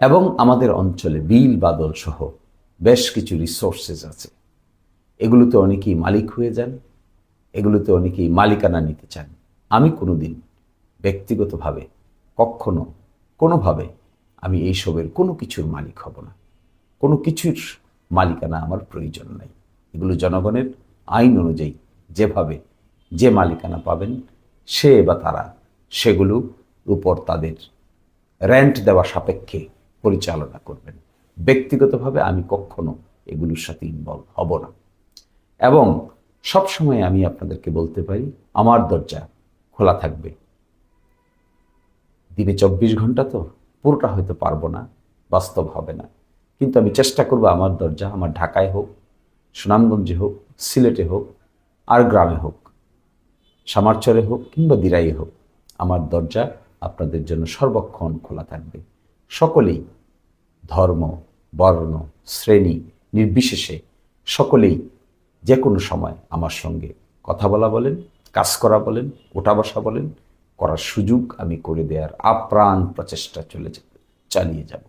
এবং আমাদের অঞ্চলে বিল বাদল সহ বেশ কিছু রিসোর্সেস আছে। এগুলোতে অনেকেই মালিক হয়ে যান, এগুলোতে অনেকেই মালিকানা নিতে চান। আমি কোনোদিন ব্যক্তিগতভাবে কখনো কোনোভাবে আমি এইসবের কোনো কিছুর মালিক হব না। কোনো কিছুর মালিকানা আমার প্রয়োজন নাই। এগুলো জনগণের আইন অনুযায়ী যেভাবে যে মালিকানা পাবেন সে বা তারা সেগুলোর উপর তাদের রেন্ট দেওয়া সাপেক্ষে পরিচালনা করবেন। ব্যক্তিগতভাবে আমি কখনো এগুলোর সাথে ইনভলভ হব না। এবং সবসময় আমি আপনাদেরকে বলতে পারি, আমার দরজা খোলা থাকবে। দিনে 24 ঘন্টা তো পুরোটা হয়তো পারবো না, বাস্তব হবে না, কিন্তু আমি চেষ্টা করব আমার দরজা, আমার ঢাকায় হোক, সুনামগঞ্জে হোক, সিলেটে হোক, আর গ্রামে হোক, সামারচরে হোক কিংবা দিরাইয়ে হোক, আমার দরজা আপনাদের জন্য সর্বক্ষণ খোলা থাকবে। সকলেই ধর্ম, বর্ণ, শ্রেণী নির্বিশেষে সকলেই যে কোনো সময় আমার সঙ্গে কথা বলা বলেন, কাজ করা বলেন, ওঠা বসা বলেন, করার সুযোগ আমি করে দেওয়ার আপ্রাণ প্রচেষ্টা চালিয়ে যাব।